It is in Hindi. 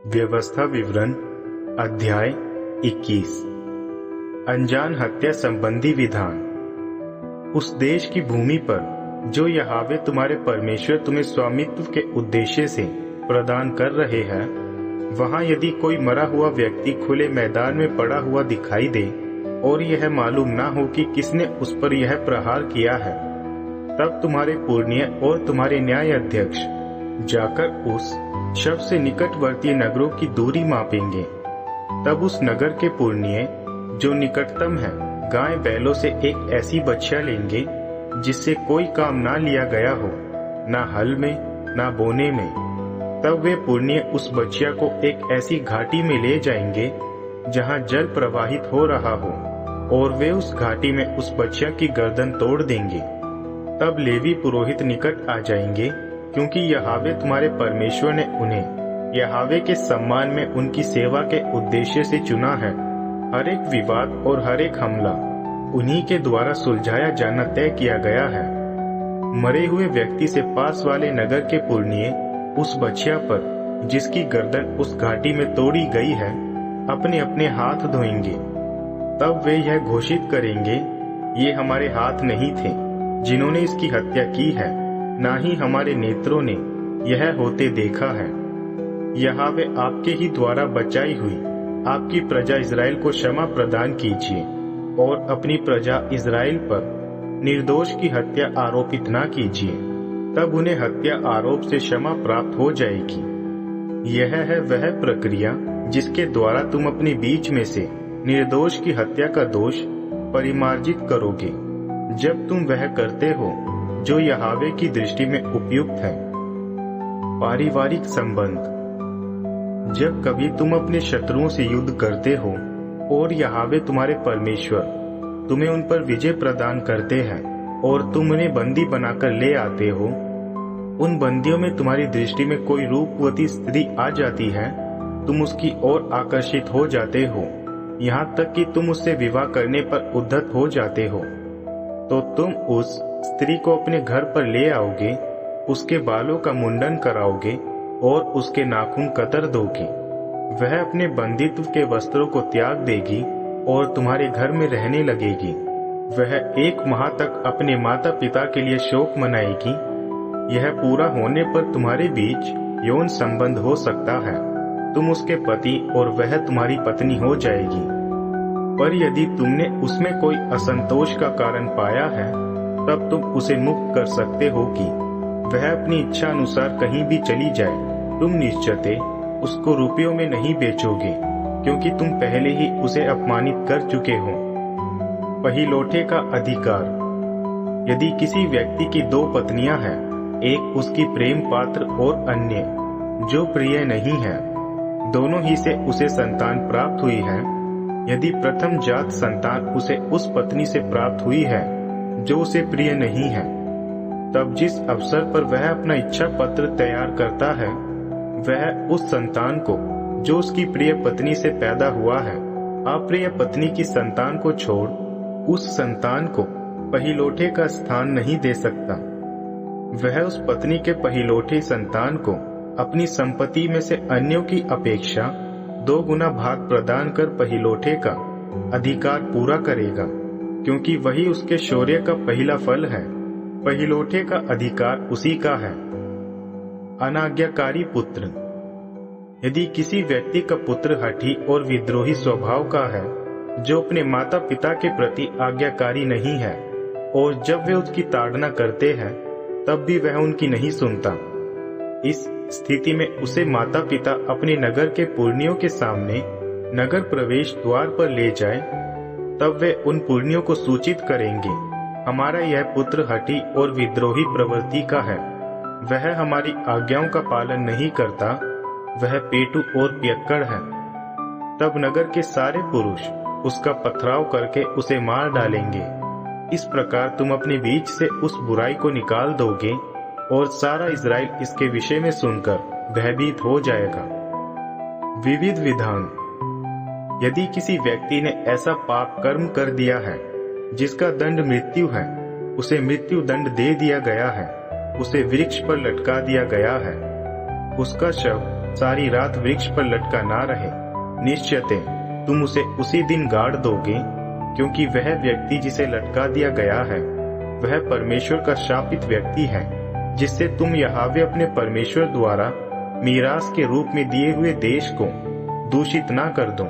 व्यवस्था विवरण अध्याय 21 अनजान हत्या संबंधी विधान। उस देश की भूमि पर जो यहोवा तुम्हारे परमेश्वर तुम्हें स्वामित्व के उद्देश्य से प्रदान कर रहे हैं, वहां यदि कोई मरा हुआ व्यक्ति खुले मैदान में पड़ा हुआ दिखाई दे और यह मालूम ना हो कि किसने उस पर यह प्रहार किया है, तब तुम्हारे पुरनिय और तुम्हारे न्याय अध्यक्ष जाकर उस शव से निकटवर्ती नगरों की दूरी मापेंगे। तब उस नगर के पुरनिय जो निकटतम है गाय बैलों से एक ऐसी बछिया लेंगे जिससे कोई काम ना लिया गया हो, ना हल में ना बोने में। तब वे पुरनिय उस बछिया को एक ऐसी घाटी में ले जाएंगे जहां जल प्रवाहित हो रहा हो, और वे उस घाटी में उस बछिया की गर्दन तोड़ देंगे। तब लेवी पुरोहित निकट आ जाएंगे, क्योंकि यहोवा तुम्हारे परमेश्वर ने उन्हें यहोवा के सम्मान में उनकी सेवा के उद्देश्य से चुना है। हर एक विवाद और हर एक हमला उन्हीं के द्वारा सुलझाया जाना तय किया गया है। मरे हुए व्यक्ति से पास वाले नगर के पुरनिये उस बछिया पर जिसकी गर्दन उस घाटी में तोड़ी गई है अपने अपने हाथ धोएंगे। तब वे यह घोषित करेंगे, ये हमारे हाथ नहीं थे जिन्होंने इसकी हत्या की है, ना ही हमारे नेत्रों ने यह होते देखा है। यहोवा आपके ही द्वारा बचाई हुई आपकी प्रजा इज़राइल को क्षमा प्रदान कीजिए, और अपनी प्रजा इज़राइल पर निर्दोष की हत्या आरोपित ना कीजिए। तब उन्हें हत्या आरोप से क्षमा प्राप्त हो जाएगी। यह है वह प्रक्रिया जिसके द्वारा तुम अपने बीच में से निर्दोष की हत्या का दोष परिमार्जित करोगे, जब तुम वह करते हो जो यहोवा की दृष्टि में उपयुक्त है। पारिवारिक संबंध। जब कभी तुम अपने शत्रुओं से युद्ध करते हो और यहोवा तुम्हारे परमेश्वर तुम्हें उन पर विजय प्रदान करते हैं और तुम उन्हें बंदी बनाकर ले आते हो, उन बंदियों में तुम्हारी दृष्टि में कोई रूपवती स्त्री आ जाती है, तुम उसकी ओर आकर्षित हो जाते हो, यहाँ तक कि तुम उससे विवाह करने पर उद्यत हो जाते हो, तो तुम उस स्त्री को अपने घर पर ले आओगे, उसके बालों का मुंडन कराओगे और उसके नाखून कतर दोगे। वह अपने बंदित्व के वस्त्रों को त्याग देगी और तुम्हारे घर में रहने लगेगी। वह 1 माह तक अपने माता पिता के लिए शोक मनाएगी। यह पूरा होने पर तुम्हारे बीच यौन संबंध हो सकता है, तुम उसके पति और वह तुम्हारी पत्नी हो जाएगी। पर यदि तुमने उसमें कोई असंतोष का कारण पाया है, तब तुम उसे मुक्त कर सकते हो कि वह अपनी इच्छा अनुसार कहीं भी चली जाए। तुम निश्चय उसको रुपयों में नहीं बेचोगे, क्योंकि तुम पहले ही उसे अपमानित कर चुके हो। पहिलौठे का अधिकार। यदि किसी व्यक्ति की 2 पत्नियां हैं, एक उसकी प्रेम पात्र और अन्य जो प्रिय नहीं है, दोनों ही से उसे संतान प्राप्त हुई है, यदि प्रथम जात संतान उसे उस पत्नी से प्राप्त हुई है जो उसे प्रिय नहीं है, तब जिस अवसर पर वह अपना इच्छा पत्र तैयार करता है, वह उस संतान को जो उसकी प्रिय पत्नी से पैदा हुआ है, अप्रिय पत्नी की संतान को छोड़ उस संतान को पहिलौठे का स्थान नहीं दे सकता। वह उस पत्नी के पहिलौठे संतान को अपनी संपत्ति में से अन्यों की अपेक्षा 2 गुना भाग प्रदान कर पहिलौठे का अधिकार पूरा करेगा, क्योंकि वही उसके शौर्य का पहला फल है। पहिलौठे का अधिकार उसी का है। अनाज्ञाकारी पुत्र। यदि किसी व्यक्ति का पुत्र हठी और विद्रोही स्वभाव का है, जो अपने माता पिता के प्रति आज्ञाकारी नहीं है, और जब वे उसकी ताड़ना करते हैं तब भी वह उनकी नहीं सुनता, इस स्थिति में उसे माता पिता अपने नगर के पुरनियों के सामने नगर प्रवेश द्वार पर ले जाए। तब वे उन पुरनियों को सूचित करेंगे, हमारा यह पुत्र हठी और विद्रोही प्रवृत्ति का है, वह हमारी आज्ञाओं का पालन नहीं करता, वह पेटू और पियक्कड़ है। तब नगर के सारे पुरुष उसका पथराव करके उसे मार डालेंगे। इस प्रकार तुम अपने बीच से उस बुराई को निकाल दोगे, और सारा इज़राइल इसके विषय में सुनकर भयभीत हो जाएगा। विविध विधान। यदि किसी व्यक्ति ने ऐसा पाप कर्म कर दिया है जिसका दंड मृत्यु है, उसे मृत्यु दंड दे दिया गया है, उसे वृक्ष पर लटका दिया गया है, उसका शव सारी रात वृक्ष पर लटका ना रहे, निश्चयतः तुम उसे उसी दिन गाड़ दोगे, क्योंकि वह व्यक्ति जिसे लटका दिया गया है वह परमेश्वर का शापित व्यक्ति है, जिससे तुम यहोवा अपने परमेश्वर द्वारा मीरास के रूप में दिए हुए देश को दूषित ना कर दो।